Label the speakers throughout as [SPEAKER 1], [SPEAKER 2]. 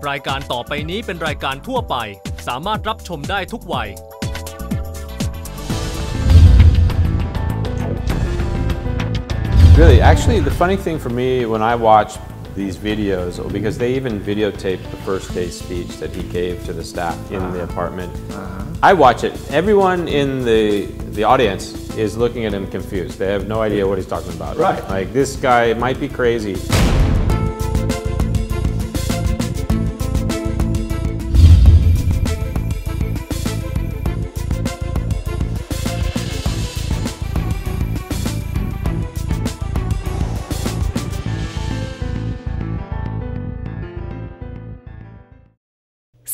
[SPEAKER 1] รายการต่อไปนี้เป็นรายการทั่วไปสามารถรับชมได้ทุกวัย
[SPEAKER 2] Really, actually, the funny thing for me when I watch these videos, because they even videotaped the first day speech that he gave to the staff in the apartment. I watch it. Everyone in the audience is looking at him confused. They have no idea what he's talking about.
[SPEAKER 3] Right.
[SPEAKER 2] Like, this guy might be crazy.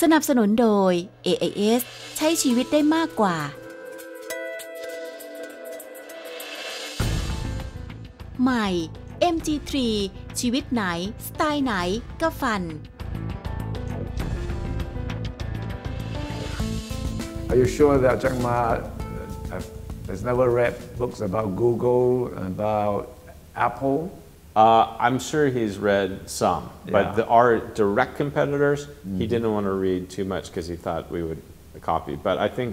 [SPEAKER 4] สนับสนุนโดย AIS ใช้ชีวิตได้มากกว่าใหม่ MG3 ชีวิตไหนสไตล์ไหนก็ฟัน
[SPEAKER 3] Are you sure that Jack Ma has never read books about Google, about Apple?
[SPEAKER 2] I'm sure he's read some, but our direct competitors, he didn't want to read too much because he thought we would copy. But I think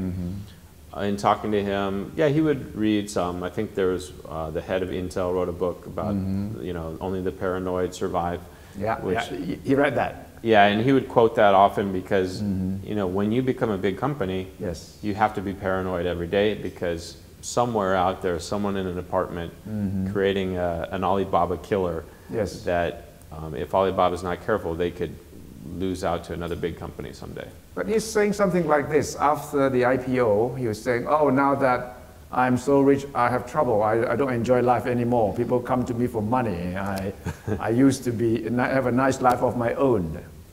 [SPEAKER 2] in talking to him, yeah, he would read some. I think there was the head of Intel wrote a book about, you know, only the paranoid survive.
[SPEAKER 3] Yeah, he read that.
[SPEAKER 2] Yeah, and he would quote that often because, you know, when you become a big company, you have to be paranoid every day because somewhere out there, someone in an apartment creating an Alibaba killer that if Alibaba is not careful, they could lose out to another big company someday.
[SPEAKER 3] But he's saying something like this. After the IPO, he was saying, oh, now that I'm so rich, I have trouble. I don't enjoy life anymore. People come to me for money. I used to have a nice life of my own.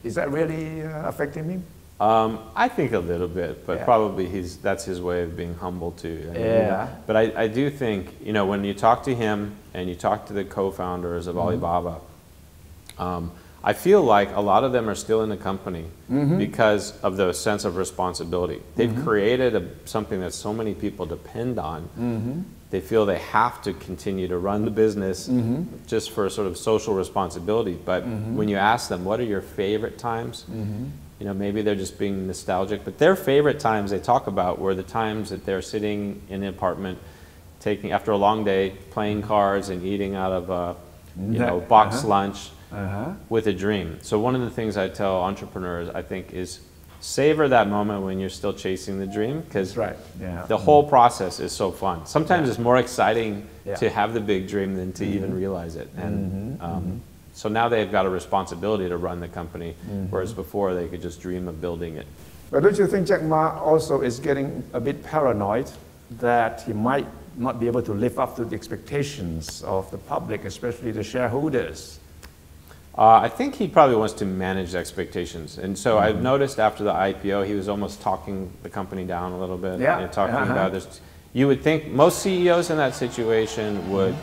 [SPEAKER 3] Is that really affecting me?
[SPEAKER 2] I think a little bit, but probably that's his way of being humble too. But I do think, you know, when you talk to him and you talk to the co-founders of Alibaba, I feel like a lot of them are still in the company because of the sense of responsibility. They've created something that so many people depend on. They feel they have to continue to run the business just for sort of social responsibility. But when you ask them, what are your favorite times? You know, maybe they're just being nostalgic, but their favorite times they talk about were the times that they're sitting in an apartment, after a long day, playing cards and eating out of a, you know, box lunch with a dream. So one of the things I tell entrepreneurs, I think, is savor that moment when you're still chasing the dream, because the whole process is so fun. Sometimes it's more exciting to have the big dream than to even realize it. And so now they've got a responsibility to run the company, whereas before they could just dream of building it.
[SPEAKER 3] But don't you think Jack Ma also is getting a bit paranoid that he might not be able to live up to the expectations of the public, especially the shareholders?
[SPEAKER 2] I think he probably wants to manage expectations. And so I've noticed after the IPO, he was almost talking the company down a little bit. You know, talking about this. You would think most CEOs in that situation would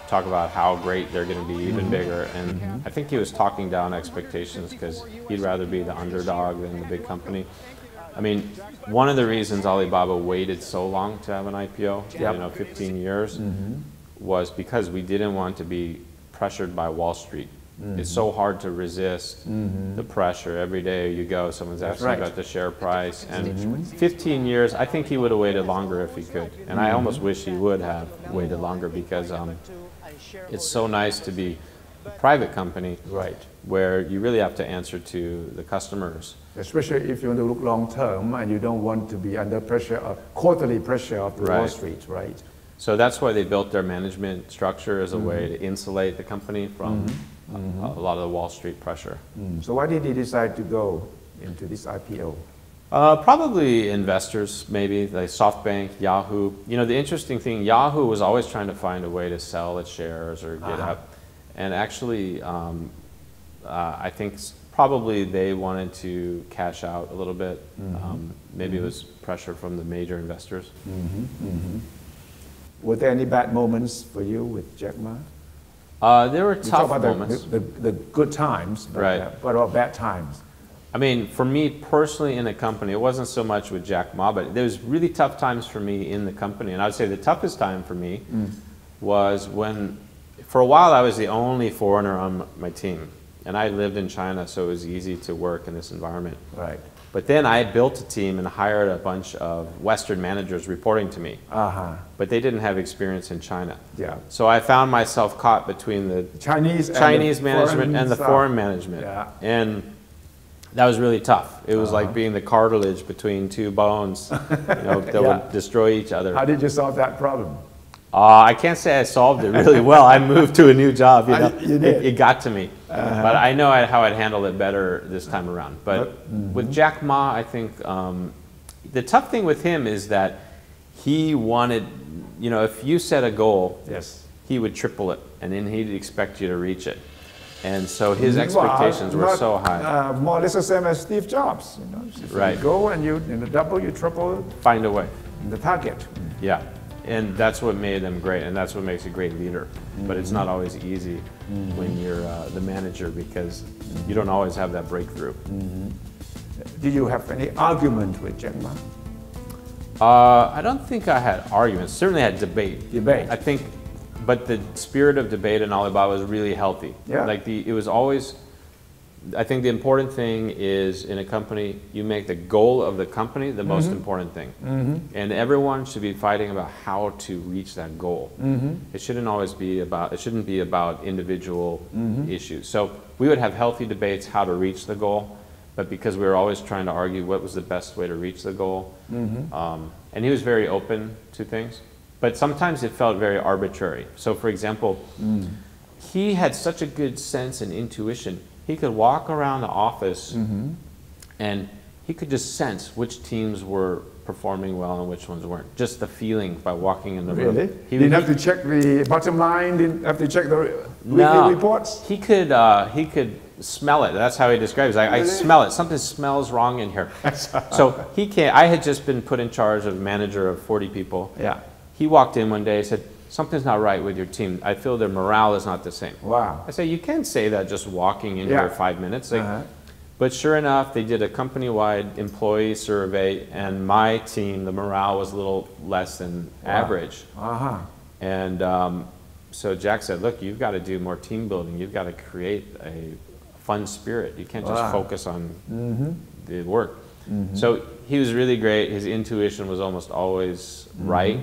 [SPEAKER 2] talk about how great they're going to be, even bigger. And I think he was talking down expectations because he'd rather be the underdog than the big company. I mean, one of the reasons Alibaba waited so long to have an IPO, you know, 15 years, was because we didn't want to be pressured by Wall Street. It's so hard to resist the pressure. Every day you go, someone's asking about the share price. And 15 years, I think he would have waited longer if he could. And I almost wish he would have waited longer because it's so nice to be a private company where you really have to answer to the customers.
[SPEAKER 3] Especially if you want to look long term and you don't want to be under pressure, quarterly pressure of the Wall Street, right?
[SPEAKER 2] So that's why they built their management structure as a way to insulate the company from a lot of the Wall Street pressure.
[SPEAKER 3] So why did he decide to go into this IPO?
[SPEAKER 2] Probably investors, maybe, like SoftBank, Yahoo. You know, the interesting thing, Yahoo was always trying to find a way to sell its shares or get up. And actually, I think probably they wanted to cash out a little bit. Maybe it was pressure from the major investors.
[SPEAKER 3] Were there any bad moments for you with Jack Ma?
[SPEAKER 2] There were tough moments.
[SPEAKER 3] The good times, but what about bad times?
[SPEAKER 2] I mean, for me personally in the company, it wasn't so much with Jack Ma, but there was really tough times for me in the company. And I would say the toughest time for me was when, for a while, I was the only foreigner on my team. and I lived in China, so it was easy to work in this environment.
[SPEAKER 3] Right.
[SPEAKER 2] But then I built a team and hired a bunch of Western managers reporting to me. But they didn't have experience in China.
[SPEAKER 3] Yeah.
[SPEAKER 2] So I found myself caught between the
[SPEAKER 3] Chinese
[SPEAKER 2] management and the foreign management.
[SPEAKER 3] Yeah.
[SPEAKER 2] And that was really tough. It was like being the cartilage between two bones, that would destroy each other.
[SPEAKER 3] How did you solve that problem?
[SPEAKER 2] I can't say I solved it really well. I moved to a new job,
[SPEAKER 3] You did.
[SPEAKER 2] It got to me. But I know how I'd handle it better this time around. But with Jack Ma, I think the tough thing with him is that he wanted, if you set a goal,
[SPEAKER 3] Yes.
[SPEAKER 2] he would triple it, and then he'd expect you to reach it. And so his expectations were so high.
[SPEAKER 3] More or less the same as Steve Jobs.
[SPEAKER 2] Right.
[SPEAKER 3] You go and you double, you triple
[SPEAKER 2] Find a way.
[SPEAKER 3] the target.
[SPEAKER 2] Yeah. And that's what made them great, and that's what makes a great leader. But it's not always easy when you're the manager, because you don't always have that breakthrough.
[SPEAKER 3] Did you have any argument with Jack Ma?
[SPEAKER 2] I don't think I had arguments. Certainly had debate.
[SPEAKER 3] Debate.
[SPEAKER 2] I think, but the spirit of debate in Alibaba was really healthy.
[SPEAKER 3] Yeah.
[SPEAKER 2] It was always. I think the important thing is, in a company, you make the goal of the company the most important thing. And everyone should be fighting about how to reach that goal. It shouldn't always be about, it shouldn't be about individual issues. So we would have healthy debates how to reach the goal, but because we were always trying to argue what was the best way to reach the goal. And he was very open to things, but sometimes it felt very arbitrary. So for example, he had such a good sense and intuition. He could walk around the office and he could just sense which teams were performing well and which ones weren't. Just the feeling by walking in the room.
[SPEAKER 3] Really? He didn't have to check the bottom line, didn't have to check the weekly reports?
[SPEAKER 2] He could smell it. That's how he describes it. I smell it. Something smells wrong in here. So he can't. I had just been put in charge of manager of 40 people.
[SPEAKER 3] Yeah.
[SPEAKER 2] He walked in one day and said, something's not right with your team. I feel their morale is not the same.
[SPEAKER 3] Wow.
[SPEAKER 2] I say, you can't say that just walking in here 5 minutes. But sure enough, they did a company-wide employee survey, and my team, the morale was a little less than average. And so Jack said, look, you've got to do more team building. You've got to create a fun spirit. You can't just focus on the work. So he was really great. His intuition was almost always right.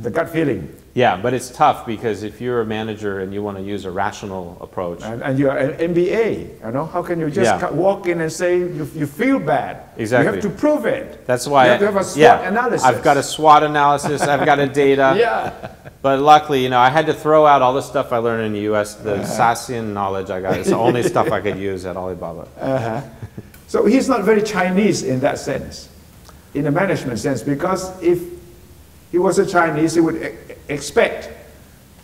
[SPEAKER 3] The gut feeling.
[SPEAKER 2] Yeah, but it's tough because if you're a manager and you want to use a rational approach.
[SPEAKER 3] And you're an MBA, how can you just walk in and say you feel bad?
[SPEAKER 2] Exactly.
[SPEAKER 3] You have to prove it.
[SPEAKER 2] That's why
[SPEAKER 3] you have to have a SWOT analysis.
[SPEAKER 2] I've got a SWOT analysis. I've got a data. But luckily, I had to throw out all the stuff I learned in the U.S. The Sasian knowledge I got. It's the only stuff I could use at Alibaba.
[SPEAKER 3] So he's not very Chinese in that sense, in a management sense, because if he was a Chinese, he would expect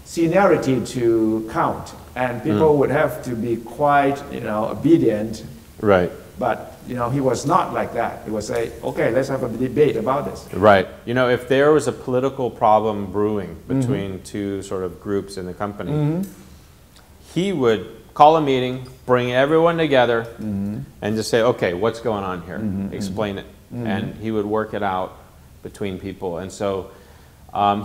[SPEAKER 3] seniority to count, and people would have to be quite, obedient.
[SPEAKER 2] Right.
[SPEAKER 3] But, he was not like that. He would say, okay, let's have a debate about this.
[SPEAKER 2] Right. If there was a political problem brewing between two sort of groups in the company, he would call a meeting, bring everyone together, and just say, okay, what's going on here? Explain it. And he would work it out between people. And so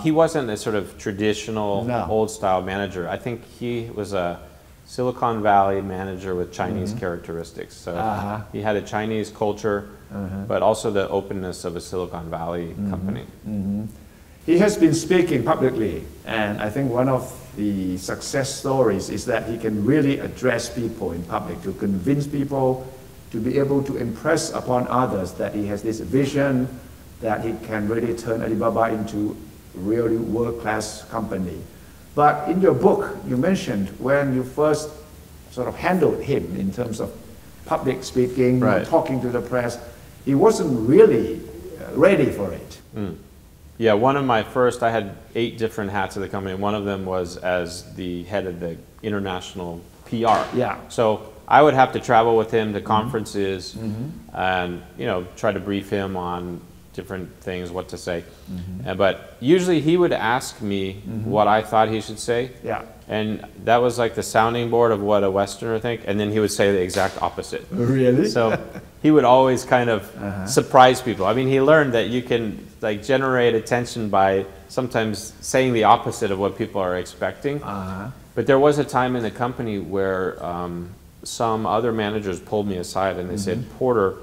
[SPEAKER 2] he wasn't a sort of traditional old-style manager. I think he was a Silicon Valley manager with Chinese characteristics. So he had a Chinese culture, but also the openness of a Silicon Valley company.
[SPEAKER 3] He has been speaking publicly, and I think one of the success stories is that he can really address people in public, to convince people, to be able to impress upon others that he has this vision, that he can really turn Alibaba into a really world-class company. But in your book, you mentioned when you first sort of handled him in terms of public speaking, talking to the press, he wasn't really ready for it.
[SPEAKER 2] Yeah, one of my first, I had 8 different hats at the company. One of them was as the head of the international PR.
[SPEAKER 3] Yeah.
[SPEAKER 2] So I would have to travel with him to conferences and, try to brief him on different things, what to say. But usually he would ask me what I thought he should say.
[SPEAKER 3] Yeah.
[SPEAKER 2] And that was like the sounding board of what a Westerner think. And then he would say the exact opposite.
[SPEAKER 3] Really?
[SPEAKER 2] So he would always kind of surprise people. I mean, he learned that you can generate attention by sometimes saying the opposite of what people are expecting. But there was a time in the company where some other managers pulled me aside and they said, Porter,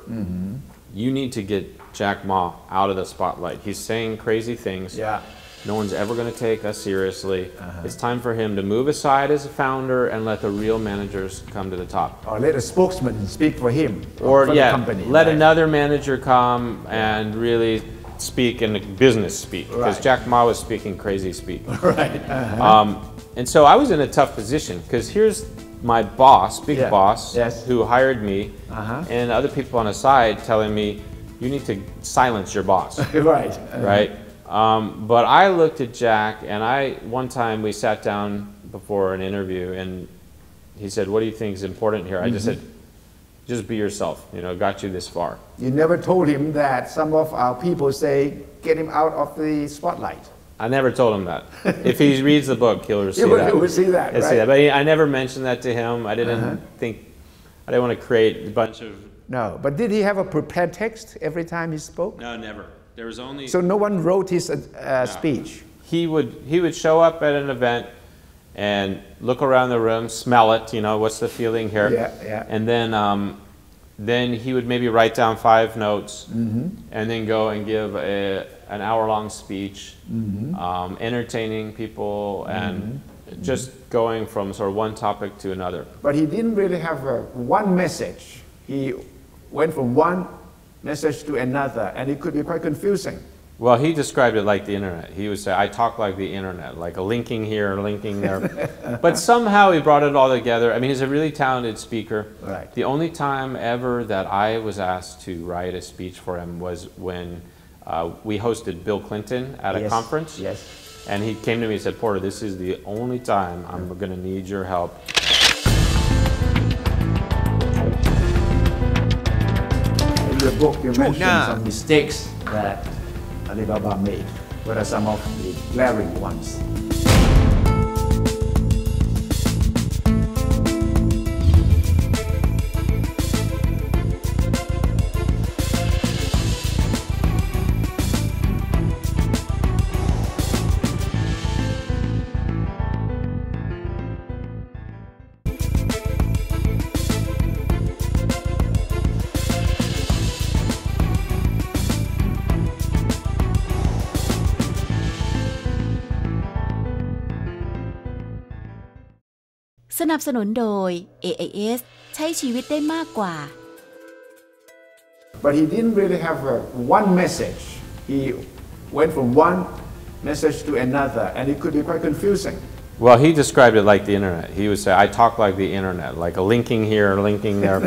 [SPEAKER 2] you need to get Jack Ma out of the spotlight. He's saying crazy things.
[SPEAKER 3] Yeah.
[SPEAKER 2] No one's ever going to take us seriously. It's time for him to move aside as a founder and let the real managers come to the top.
[SPEAKER 3] Or let a spokesman speak for him.
[SPEAKER 2] Or
[SPEAKER 3] for
[SPEAKER 2] yeah,
[SPEAKER 3] the company,
[SPEAKER 2] let
[SPEAKER 3] right?
[SPEAKER 2] another manager come and really speak in business speak. Because
[SPEAKER 3] Right.
[SPEAKER 2] Jack Ma was speaking crazy speak.
[SPEAKER 3] Right.
[SPEAKER 2] And so I was in a tough position because here's my boss, big
[SPEAKER 3] Yeah.
[SPEAKER 2] boss,
[SPEAKER 3] Yes.
[SPEAKER 2] who hired me, and other people on the side telling me, you need to silence your boss,
[SPEAKER 3] Right.
[SPEAKER 2] right? But I looked at Jack, and one time we sat down before an interview, and he said, what do you think is important here? I just said, just be yourself, got you this far.
[SPEAKER 3] You never told him that some of our people say, get him out of the spotlight.
[SPEAKER 2] I never told him that. If he reads the book, he'll see that.
[SPEAKER 3] He will see that,
[SPEAKER 2] He'll
[SPEAKER 3] right?
[SPEAKER 2] see that. But I never mentioned that to him. I didn't want to create a bunch of...
[SPEAKER 3] No, but did he have a prepared text every time he spoke?
[SPEAKER 2] No, never. There was only...
[SPEAKER 3] So no one wrote his speech?
[SPEAKER 2] He would show up at an event and look around the room, smell it, what's the feeling here?
[SPEAKER 3] Yeah.
[SPEAKER 2] And then he would maybe write down 5 notes and then go and give an hour-long speech, entertaining people and just going from sort of one topic to another.
[SPEAKER 3] But he didn't really have one message. He went from one message to another, and it could be quite confusing.
[SPEAKER 2] Well, he described it like the internet. He would say, I talk like the internet, like a linking here, linking there. But somehow he brought it all together. I mean, he's a really talented speaker.
[SPEAKER 3] Right.
[SPEAKER 2] The only time ever that I was asked to write a speech for him was when we hosted Bill Clinton at a conference.
[SPEAKER 3] Yes.
[SPEAKER 2] And he came to me and said, Porter, this is the only time I'm going to need your help.
[SPEAKER 3] In the book, you
[SPEAKER 5] Sure,
[SPEAKER 3] mentioned
[SPEAKER 5] yeah.
[SPEAKER 3] some mistakes that Alibaba made. What are some of the glaring ones?
[SPEAKER 4] สนับสนุนโดย AIS ใช้ชีวิตได้มากกว่า
[SPEAKER 3] But he didn't really have one message. He went from one message to another, and it could be quite confusing.
[SPEAKER 2] Well, he described it like the internet. He would say, I talk like the internet, like a linking here, linking there.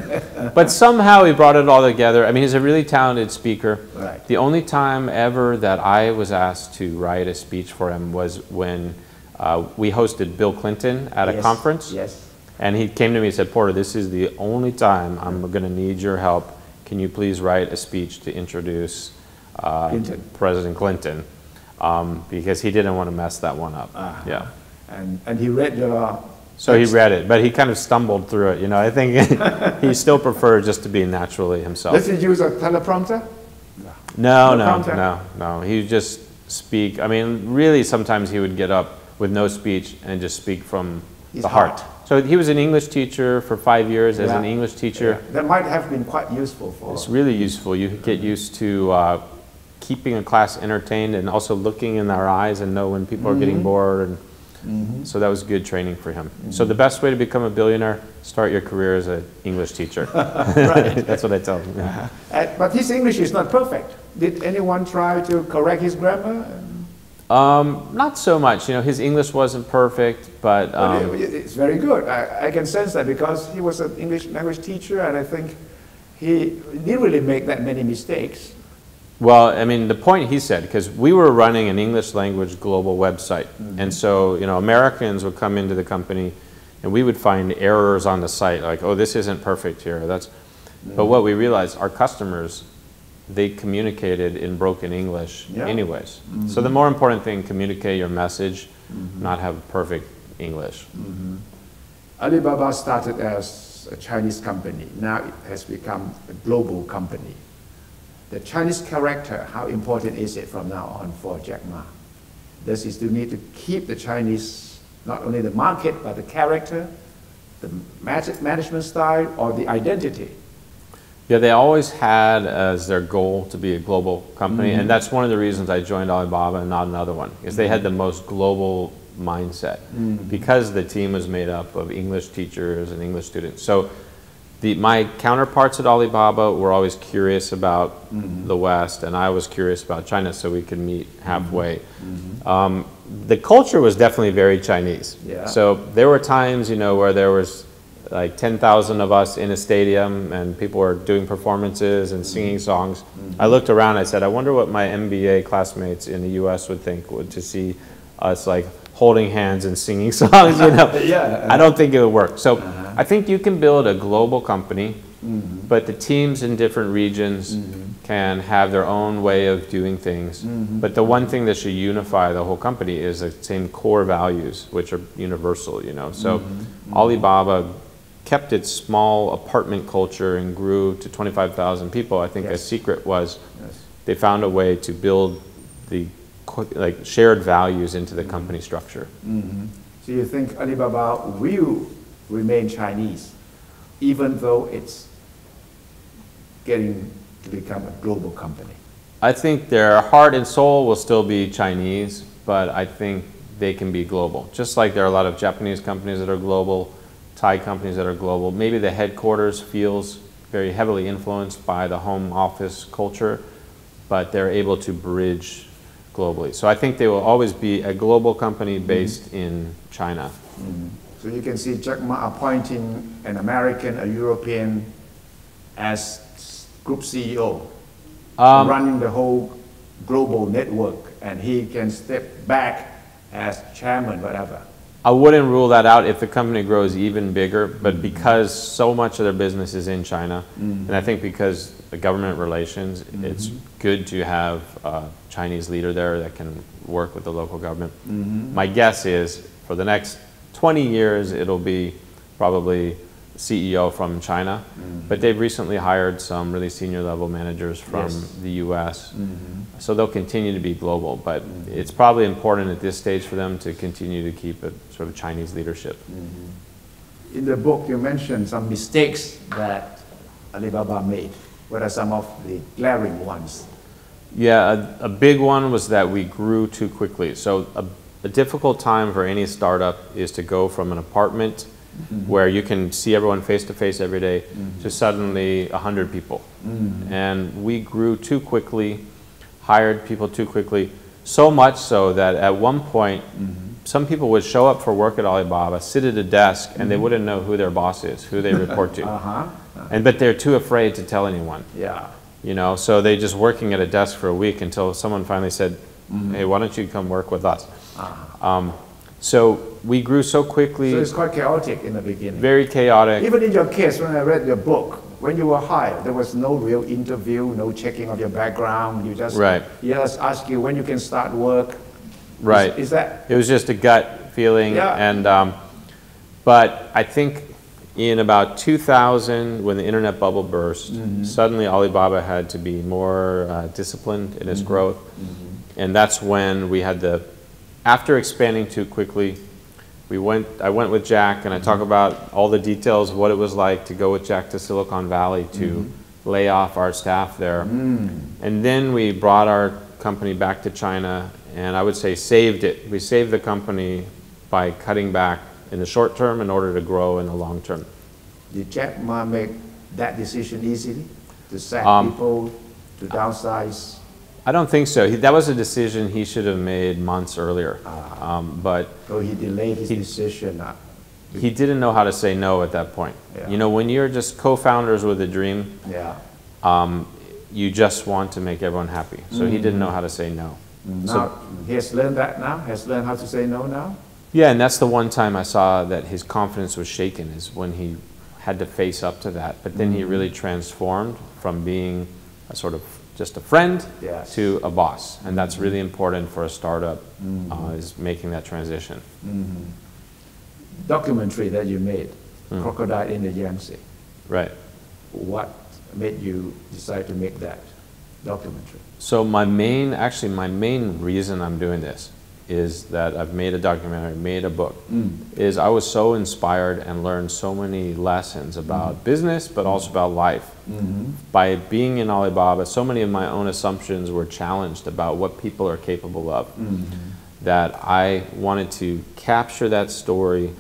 [SPEAKER 2] But somehow he brought it all together. I mean, he's a really talented speaker.
[SPEAKER 3] Right.
[SPEAKER 2] The only time ever that I was asked to write a speech for him was when we hosted Bill Clinton at a conference.
[SPEAKER 3] Yes.
[SPEAKER 2] And he came to me and said, Porter, this is the only time I'm going to need your help. Can you please write a speech to introduce President Clinton? Because he didn't want to mess that one up. Yeah.
[SPEAKER 3] And he read your...
[SPEAKER 2] So he read it, but he kind of stumbled through it. I think he still preferred just to be naturally himself.
[SPEAKER 3] Does he use a teleprompter?
[SPEAKER 2] No. He would just speak. I mean, really, sometimes he would get up with no speech and just speak from the heart. So he was an English teacher for 5 years as an English teacher.
[SPEAKER 3] Yeah. That might have been quite useful for...
[SPEAKER 2] It's really useful. You get used to keeping a class entertained and also looking in their eyes and know when people are getting bored. And so that was good training for him. So the best way to become a billionaire, start your career as an English teacher. That's what I tell him. Yeah.
[SPEAKER 3] But his English is not perfect. Did anyone try to correct his grammar?
[SPEAKER 2] Not so much. His English wasn't perfect, but...
[SPEAKER 3] it's very good. I can sense that because he was an English language teacher, and I think he didn't really make that many mistakes.
[SPEAKER 2] Well, I mean, the point he said, because we were running an English language global website, and so, Americans would come into the company, and we would find errors on the site, like, oh, this isn't perfect here. But what we realized, our customers, they communicated in broken English anyways. So the more important thing, communicate your message, not have perfect English.
[SPEAKER 3] Alibaba started as a Chinese company. Now it has become a global company. The Chinese character, how important is it from now on for Jack Ma? Does he still need to keep the Chinese, not only the market, but the character the management style or the identity?
[SPEAKER 2] Yeah, they always had as their goal to be a global company, and that's one of the reasons I joined Alibaba and not another one, is they had the most global mindset because the team was made up of English teachers and English students. So my counterparts at Alibaba were always curious about the West, and I was curious about China, so we could meet halfway. The culture was definitely very Chinese.
[SPEAKER 3] Yeah.
[SPEAKER 2] So there were times, where there was like 10,000 of us in a stadium and people were doing performances and singing songs. I looked around, I said, I wonder what my MBA classmates in the US would think to see us like holding hands and singing songs,
[SPEAKER 3] Yeah.
[SPEAKER 2] I don't think it would work. So I think you can build a global company, but the teams in different regions can have their own way of doing things. But the one thing that should unify the whole company is the same core values, which are universal, So Alibaba kept its small apartment culture and grew to 25,000 people. I think a secret was they found a way to build the shared values into the company structure.
[SPEAKER 3] So you think Alibaba will remain Chinese, even though it's getting to become a global company?
[SPEAKER 2] I think their heart and soul will still be Chinese, but I think they can be global. Just like there are a lot of Japanese companies that are global, Thai companies that are global. Maybe the headquarters feels very heavily influenced by the home office culture, but they're able to bridge globally. So I think they will always be a global company based in China.
[SPEAKER 3] So you can see Jack Ma appointing an American, a European as group CEO, running the whole global network, and he can step back as chairman, whatever.
[SPEAKER 2] I wouldn't rule that out if the company grows even bigger, but because so much of their business is in China, and I think because the government relations, it's good to have a Chinese leader there that can work with the local government. My guess is for the next 20 years, it'll be probably CEO from China, but they've recently hired some really senior level managers from the US, so they'll continue to be global, but it's probably important at this stage for them to continue to keep a sort of Chinese leadership.
[SPEAKER 3] In the book, you mentioned some mistakes that Alibaba made. What are some of the glaring ones?
[SPEAKER 2] Yeah, a big one was that we grew too quickly. So a difficult time for any startup is to go from an apartment where you can see everyone face to face every day to suddenly 100 people. And we grew too quickly, hired people too quickly, so much so that at one point, some people would show up for work at Alibaba, sit at a desk, and they wouldn't know who their boss is, who they report to. But they're too afraid to tell anyone.
[SPEAKER 3] Yeah.
[SPEAKER 2] So they just working at a desk for a week until someone finally said, hey, why don't you come work with us? So we grew so quickly.
[SPEAKER 3] So it's quite chaotic in the beginning.
[SPEAKER 2] Very chaotic.
[SPEAKER 3] Even in your case, when I read your book, when you were hired, there was no real interview, no checking of your background. You just, he just asked you when you can start work.
[SPEAKER 2] Right.
[SPEAKER 3] Is that?
[SPEAKER 2] It was just a gut feeling. And, but I think in about 2000, when the internet bubble burst, suddenly Alibaba had to be more disciplined in its growth. And that's when we had after expanding too quickly, I went with Jack and I talk about all the details of what it was like to go with Jack to Silicon Valley to lay off our staff there. And then we brought our company back to China, and I would say saved it. We saved the company by cutting back in the short term in order to grow in the long term.
[SPEAKER 3] Did Jack Ma make that decision easily? To sack people, to downsize?
[SPEAKER 2] I don't think so. That was a decision he should have made months earlier. But
[SPEAKER 3] so he delayed his decision.
[SPEAKER 2] He didn't know how to say no at that point. When you're just co-founders with a dream, you just want to make everyone happy. So he didn't know how to say no.
[SPEAKER 3] Now, he has learned that now? Has learned how to say no now?
[SPEAKER 2] Yeah, and that's the one time I saw that his confidence was shaken, is when he had to face up to that. But then he really transformed from being a sort of just a friend to a boss. And that's really important for a startup, is making that transition.
[SPEAKER 3] Documentary that you made, Crocodile in the Yangtze.
[SPEAKER 2] Right.
[SPEAKER 3] What made you decide to make that documentary?
[SPEAKER 2] So my main reason I'm doing this is that I've made a documentary, made a book, is I was so inspired and learned so many lessons about business, but also about life. By being in Alibaba, so many of my own assumptions were challenged about what people are capable of, that I wanted to capture that story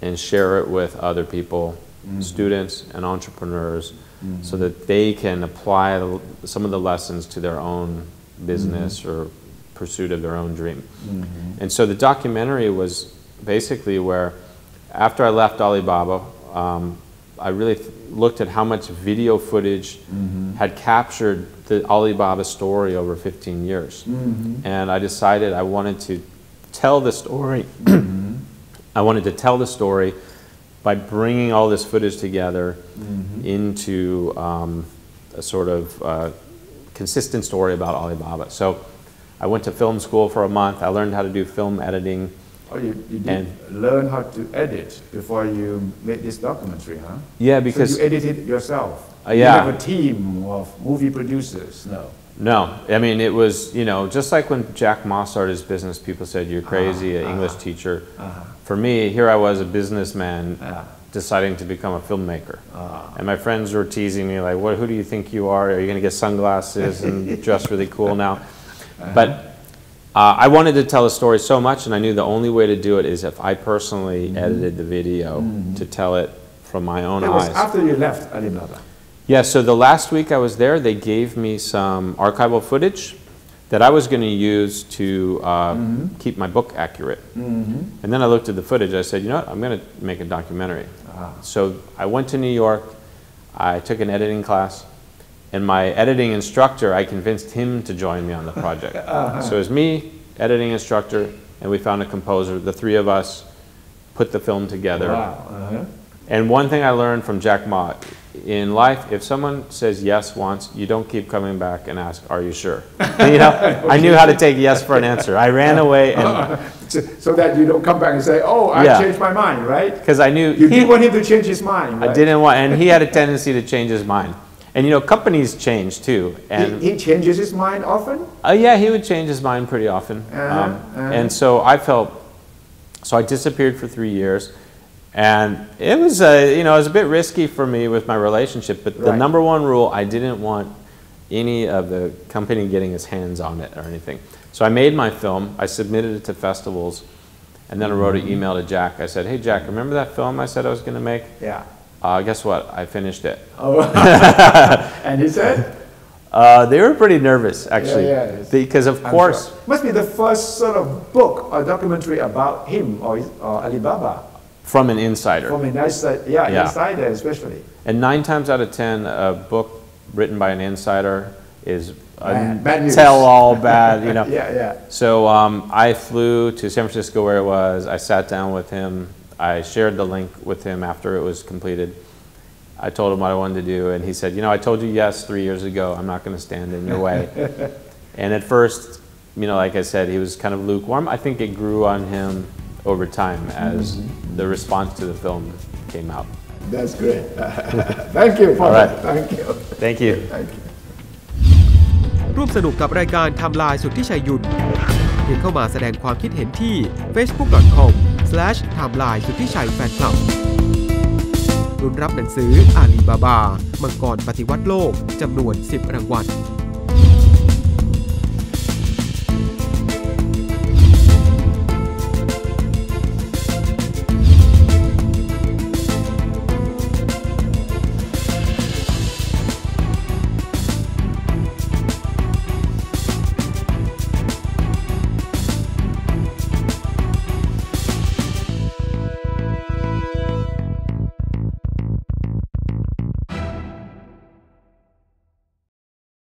[SPEAKER 2] and share it with other people, students and entrepreneurs, so that they can apply some of the lessons to their own business or pursuit of their own dream. And so the documentary was basically where, after I left Alibaba, I really looked at how much video footage had captured the Alibaba story over 15 years. And I decided I wanted to tell the story. I wanted to tell the story by bringing all this footage together into a sort of consistent story about Alibaba. So I went to film school for a month. I learned how to do film editing.
[SPEAKER 3] Oh, you did learn how to edit before you made this documentary, huh?
[SPEAKER 2] Yeah, because...
[SPEAKER 3] So you edited yourself?
[SPEAKER 2] Yeah.
[SPEAKER 3] You have a team of movie producers? No.
[SPEAKER 2] No. I mean, it was, you know, just like when Jack Ma started his business, people said, you're crazy, an English teacher. For me, here I was, a businessman, deciding to become a filmmaker. And my friends were teasing me, like, who do you think you are? Are you going to get sunglasses and dress really cool now? But I wanted to tell a story so much, and I knew the only way to do it is if I personally edited the video to tell it from my own eyes.
[SPEAKER 3] That was after you left Alibaba?
[SPEAKER 2] Yeah, so the last week I was there, they gave me some archival footage that I was going to use to keep my book accurate. And then I looked at the footage, I said, you know what, I'm going to make a documentary. So I went to New York, I took an editing class, and my editing instructor, I convinced him to join me on the project. So it was me, editing instructor, and we found a composer. The three of us put the film together.
[SPEAKER 3] Wow.
[SPEAKER 2] And one thing I learned from Jack Ma, in life, if someone says yes once, you don't keep coming back and ask, are you sure? You know, I knew how to take yes for an answer. I ran away and...
[SPEAKER 3] So that you don't come back and say, oh, I changed my mind, right?
[SPEAKER 2] Because I knew...
[SPEAKER 3] You didn't want him to change his mind, right?
[SPEAKER 2] I didn't want... And he had a tendency to change his mind. And you know, companies change too. And
[SPEAKER 3] he changes his mind often?
[SPEAKER 2] Yeah, he would change his mind pretty often. And so I felt... So I disappeared for 3 years. And it was, you know, it was a bit risky for me with my relationship, but the number one rule, I didn't want any of the company getting his hands on it or anything. So I made my film, I submitted it to festivals, and then I wrote an email to Jack. I said, hey Jack, remember that film I said I was going to make?
[SPEAKER 3] Yeah.
[SPEAKER 2] Guess what? I finished it.
[SPEAKER 3] Oh. And he said?
[SPEAKER 2] They were pretty nervous, actually, because of course...
[SPEAKER 3] Sure. Must be the first sort of book or documentary about him or Alibaba.
[SPEAKER 2] From an insider.
[SPEAKER 3] From an insider, insider especially.
[SPEAKER 2] And 9 times out of 10, a book written by an insider is
[SPEAKER 3] bad news.
[SPEAKER 2] Tell-all bad, you know. So I flew to San Francisco where it was. I sat down with him. I shared the link with him after it was completed. I told him what I wanted to do, and he said, you know, I told you yes 3 years ago. I'm not going to stand in your way. And at first, you know, like I said, he was kind of lukewarm. I think it grew on him over time as the response to the film came out.
[SPEAKER 3] That's great. Thank you, Paul.
[SPEAKER 2] Right.
[SPEAKER 3] Thank you.
[SPEAKER 2] Thank you.
[SPEAKER 3] Thank you.
[SPEAKER 5] ร่วมสนุกกับรายการไทม์ไลน์สุทธิชัยยุนเพียงเข้ามาแสดงความคิดเห็นที่ facebook.com/timeline สุทธิชัยแฟนคลับรุ่นรับหนังสืออาลีบาบามังกรปฏิวัติโลกจำนวน10 รางวัล